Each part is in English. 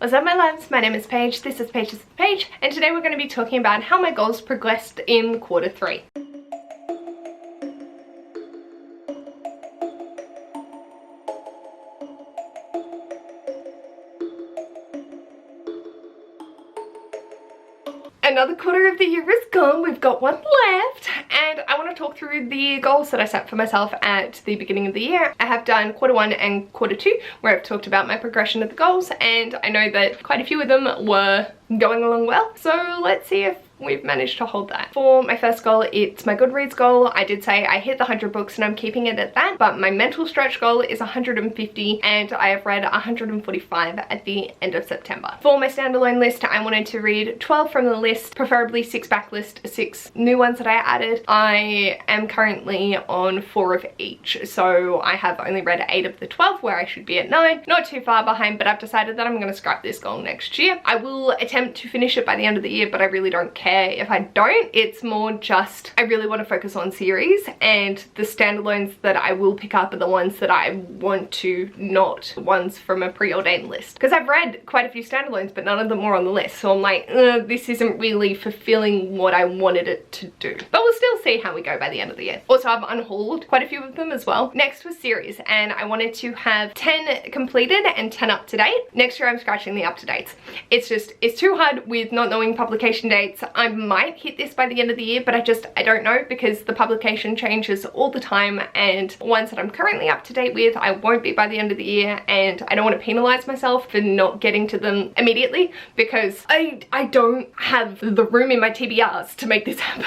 What's up my loves, my name is Paige, this is Paige, and today we're going to be talking about how my goals progressed in quarter 3. Another quarter of the year is gone, we've got one left, and I want to talk through the goals that I set for myself at the beginning of the year. I have done quarter 1 and quarter 2 where I've talked about my progression of the goals, and I know that quite a few of them were going along well, so let's see if we've managed to hold that. For my first goal, it's my Goodreads goal. I did say I hit the 100 books and I'm keeping it at that, but my mental stretch goal is 150 and I have read 145 at the end of September. For my standalone list, I wanted to read 12 from the list, preferably 6 backlist, 6 new ones that I added. I am currently on 4 of each, so I have only read 8 of the 12 where I should be at 9. Not too far behind, but I've decided that I'm going to scrap this goal next year. I will attempt to finish it by the end of the year, but I really don't care if I don't. It's more just I really want to focus on series, and the standalones that I will pick up are the ones that I want to, not ones from a preordained list, because I've read quite a few standalones but none of them were on the list, so I'm like, this isn't really fulfilling what I wanted it to do. But we'll still see how we go by the end of the year. Also, I've unhauled quite a few of them as well. Next was series, and I wanted to have 10 completed and 10 up to date. Next year I'm scratching the up to dates. It's too hard with not knowing publication dates. I might hit this by the end of the year, but I don't know, because the publication changes all the time, and ones that I'm currently up to date with I won't be by the end of the year, and I don't want to penalize myself for not getting to them immediately, because I don't have the room in my TBRs to make this happen.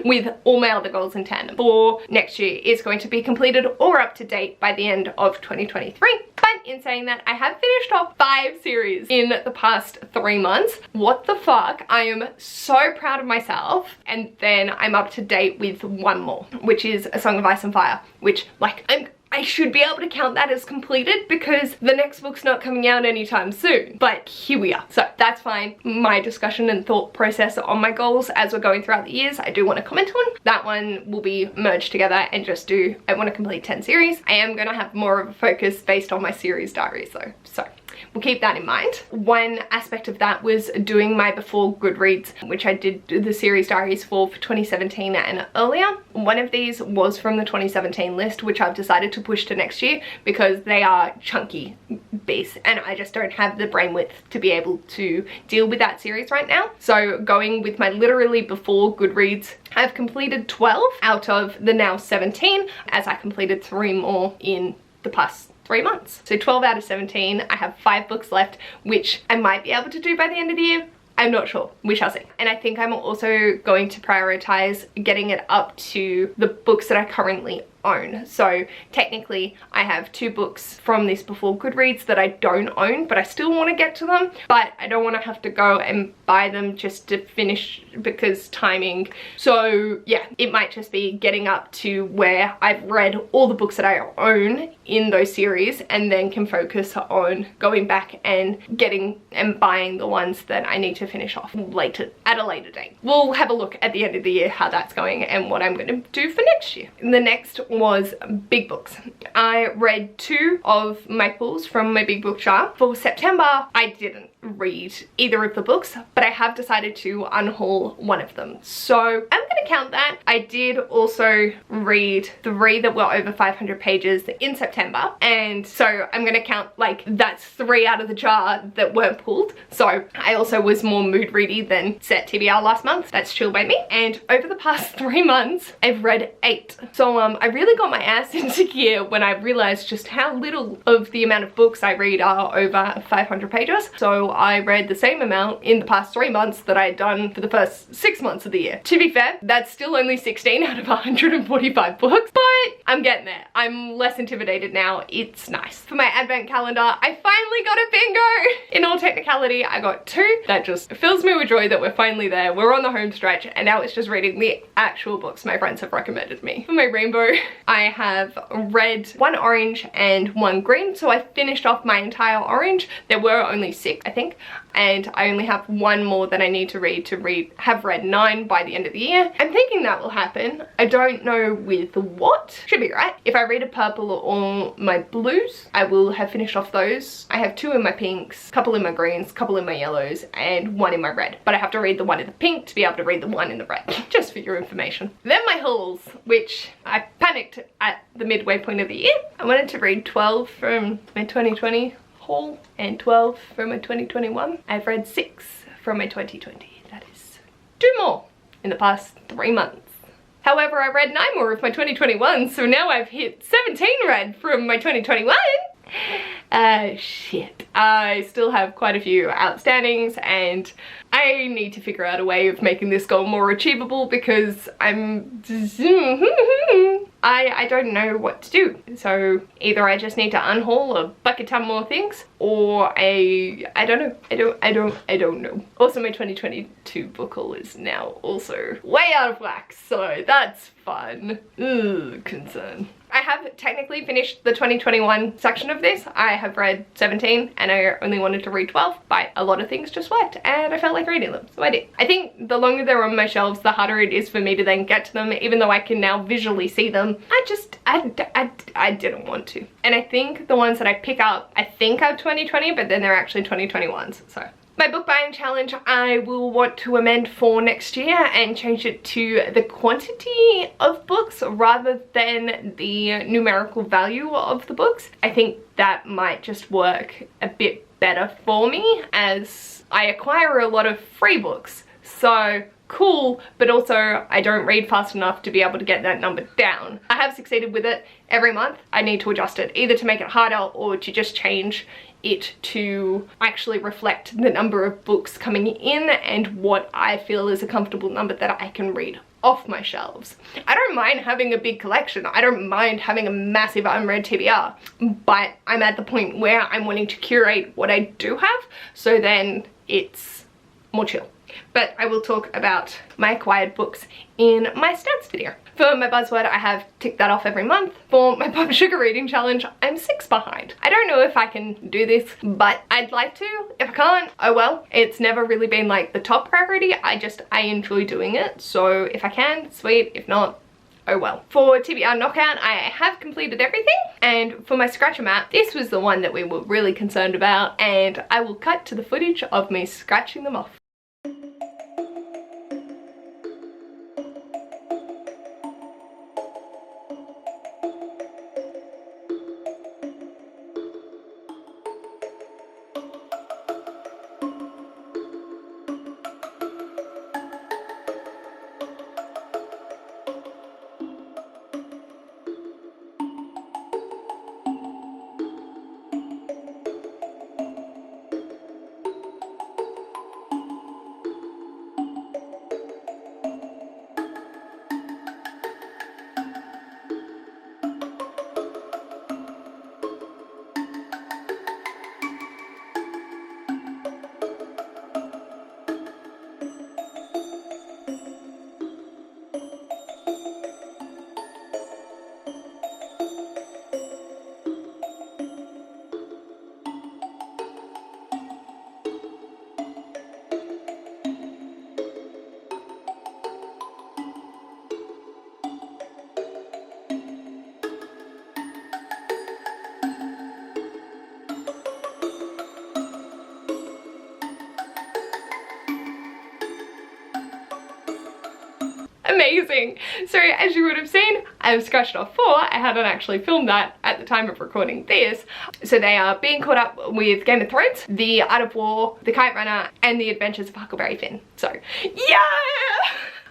With all my other goals in tandem. For next year is going to be completed or up to date by the end of 2023. But in saying that, I have finished off 5 series in the past 3 months. What the fuck? I am so proud of myself. And then I'm up to date with 1 more, which is A Song of Ice and Fire, which, like, I should be able to count that as completed because the next book's not coming out anytime soon. But here we are. So that's fine. My discussion and thought process on my goals as we're going throughout the years, I do want to comment on. That one will be merged together and just do, I want to complete 10 series. I am going to have more of a focus based on my series diaries though. So we'll keep that in mind. One aspect of that was doing my before Goodreads, which I did the series diaries for 2017 and earlier. One of these was from the 2017 list, which I've decided to push to next year because they are chunky beasts and I just don't have the brain width to be able to deal with that series right now. So going with my literally before Goodreads, I've completed 12 out of the now 17, as I completed 3 more in the past 3 months. So 12 out of 17. I have 5 books left, which I might be able to do by the end of the year. I'm not sure. We shall see. And I think I'm also going to prioritize getting it up to the books that I currently own. So technically I have 2 books from this before Goodreads that I don't own, but I still want to get to them, but I don't want to have to go and buy them just to finish because timing. So yeah, it might just be getting up to where I've read all the books that I own in those series and then can focus on going back and getting and buying the ones that I need to finish off later, at a later date. We'll have a look at the end of the year how that's going and what I'm going to do for next year. The next was big books. I read 2 of my pulls from my big book jar. For September, I didn't read either of the books, but I have decided to unhaul one of them. So I'm gonna count that. I did also read 3 that were over 500 pages in September, and so I'm gonna count, like, that's 3 out of the jar that weren't pulled. So I also was more mood ready than set TBR last month. That's chill by me. And over the past 3 months, I've read 8. So I really got my ass into gear when I realized just how little of the amount of books I read are over 500 pages. So I read the same amount in the past 3 months that I had done for the first 6 months of the year. To be fair, that's still only 16 out of 145 books, but I'm getting there. I'm less intimidated now. It's nice. For my advent calendar, I finally got a bingo! In all technicality, Vitality, I got 2. That just fills me with joy that we're finally there. We're on the home stretch, and now it's just reading the actual books my friends have recommended me. For my rainbow, I have read 1 orange and 1 green, so I finished off my entire orange. There were only 6, I think, and I only have 1 more that I need to have read 9 by the end of the year. I'm thinking that will happen. I don't know with what. Should be right. If I read a purple or my blues, I will have finished off those. I have 2 in my pinks, couple in my greens, couple in my yellows, and 1 in my red. But I have to read the 1 in the pink to be able to read the 1 in the red, just for your information. Then my hauls, which I panicked at the midway point of the year. I wanted to read 12 from my 2020 haul and 12 from my 2021. I've read 6 from my 2020. That is 2 more in the past 3 months. However, I read 9 more of my 2021, so now I've hit 17 read from my 2021. Shit. I still have quite a few outstandings, and I need to figure out a way of making this goal more achievable because I don't know what to do. So either I just need to unhaul a bucket ton more things, or I don't know. I don't know. Also, my 2022 book haul is now also way out of whack, so that's fun. Ugh, concern. I have technically finished the 2021 section of this. I have read 17 and I only wanted to read 12, but a lot of things just worked and I felt like reading them, so I did. I think the longer they're on my shelves, the harder it is for me to then get to them, even though I can now visually see them. I didn't want to. And I think the ones that I pick up, I think are 2020, but then they're actually 2021s, so. My book buying challenge, I will want to amend for next year and change it to the quantity of books rather than the numerical value of the books. I think that might just work a bit better for me as I acquire a lot of free books. So cool, but also I don't read fast enough to be able to get that number down. I have succeeded with it. Every month I need to adjust it, either to make it harder or to just change it to actually reflect the number of books coming in and what I feel is a comfortable number that I can read off my shelves. I don't mind having a big collection. I don't mind having a massive unread TBR, but I'm at the point where I'm wanting to curate what I do have, so then it's more chill. But I will talk about my acquired books in my stats video. For my buzzword, I have ticked that off every month. For my Pop Sugar reading challenge, I'm 6 behind. I don't know if I can do this, but I'd like to. If I can't, oh well. It's never really been like the top priority. I enjoy doing it. So if I can, sweet. If not, oh well. For TBR Knockout, I have completed everything. And for my scratcher map, this was the one that we were really concerned about. And I will cut to the footage of me scratching them off. Amazing. So as you would have seen, I've scratched off 4. I hadn't actually filmed that at the time of recording this. So they are Being Caught Up with Game of Thrones, The Art of War, The Kite Runner, and The Adventures of Huckleberry Finn. So yeah!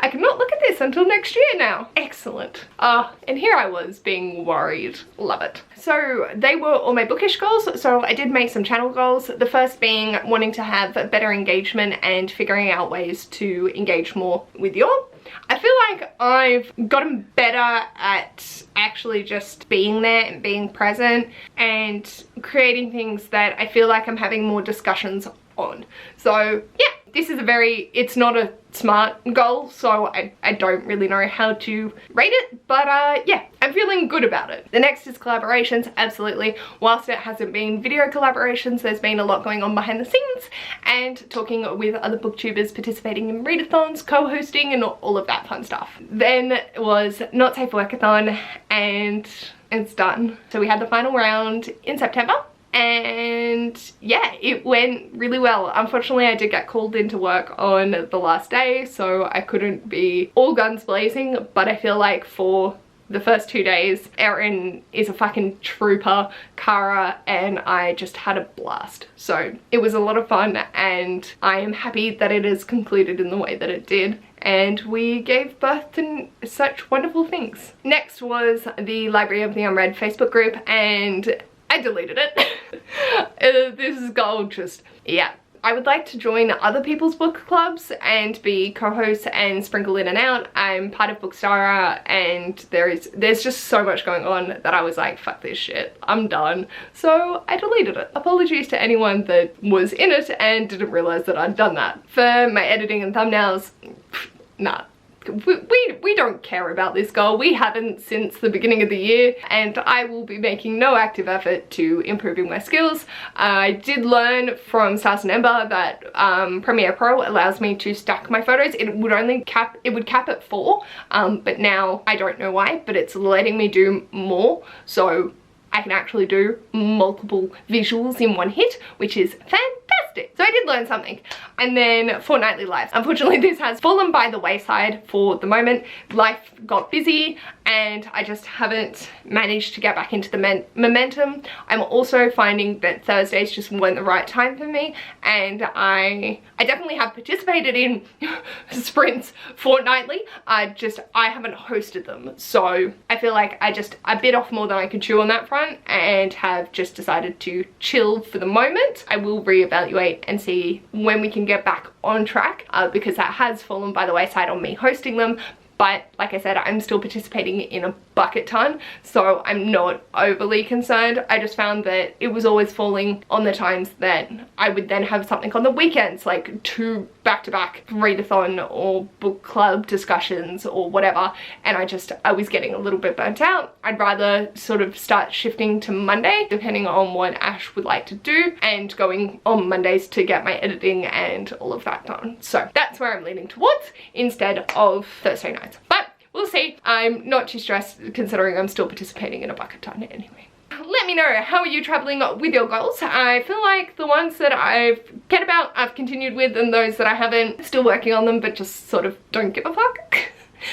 I cannot look at this until next year now. Excellent. And here I was being worried. Love it. So they were all my bookish goals. So I did make some channel goals. The first being wanting to have better engagement and figuring out ways to engage more with you all. I feel like I've gotten better at actually just being there and being present and creating things that I feel like I'm having more discussions on. So yeah, this is it's not a SMART goal, so I don't really know how to rate it, but yeah, I'm feeling good about it. The next is collaborations. Absolutely, whilst it hasn't been video collaborations, there's been a lot going on behind the scenes, and talking with other booktubers, participating in readathons, co-hosting, and all of that fun stuff. Then was Not Safe Workathon, and it's done. So we had the final round in September, and yeah, it went really well. Unfortunately, I did get called into work on the last day, so I couldn't be all guns blazing, but I feel like for the first 2 days, Erin is a fucking trooper, Kara and I just had a blast. So it was a lot of fun, and I am happy that it has concluded in the way that it did, and we gave birth to such wonderful things. Next was the Library of the Unread Facebook group, and I deleted it. This goal just, yeah. I would like to join other people's book clubs and be co-host and sprinkle in and out. I'm part of Bookstara, and there's just so much going on that I was like, fuck this shit, I'm done. So I deleted it. Apologies to anyone that was in it and didn't realize that I'd done that. For my editing and thumbnails, nah. We don't care about this goal. We haven't since the beginning of the year, and I will be making no active effort to improving my skills. I did learn from Stars and Ember that Premiere Pro allows me to stack my photos. It would cap at 4, but now I don't know why, but it's letting me do more, so I can actually do multiple visuals in one hit, which is fantastic. So I did learn something. And then fortnightly lives. Unfortunately, this has fallen by the wayside for the moment. Life got busy, and I just haven't managed to get back into the momentum. I'm also finding that Thursdays just weren't the right time for me, and I definitely have participated in sprints fortnightly. I haven't hosted them. So I feel like I bit off more than I could chew on that front, and have just decided to chill for the moment. I will reevaluate and see when we can get back on track, because that has fallen by the wayside on me hosting them. But like I said, I'm still participating in a bucket ton, so I'm not overly concerned. I just found that it was always falling on the times that I would then have something on the weekends, like 2 back-to-back readathon or book club discussions or whatever, and I was getting a little bit burnt out. I'd rather sort of start shifting to Monday, depending on what Ash would like to do, and going on Mondays to get my editing and all of that done. So that's where I'm leaning towards, instead of Thursday nights. But we'll see. I'm not too stressed, considering I'm still participating in a bucket ton anyway. Let me know, how are you traveling with your goals? I feel like the ones that I've cared about, I've continued with, and those that I haven't, still working on them, but just sort of don't give a fuck.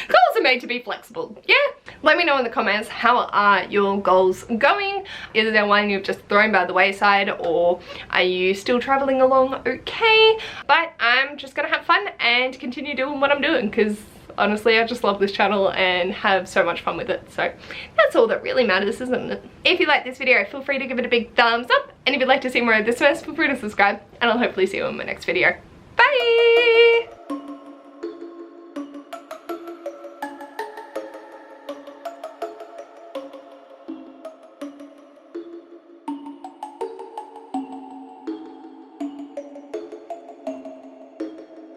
Goals are made to be flexible, yeah? Let me know in the comments, how are your goals going? Is there one you've just thrown by the wayside, or are you still traveling along okay? But I'm just gonna have fun and continue doing what I'm doing, because honestly, I just love this channel and have so much fun with it. So that's all that really matters, isn't it? If you like this video, feel free to give it a big thumbs up. And if you'd like to see more of this mess, feel free to subscribe. And I'll hopefully see you in my next video. Bye!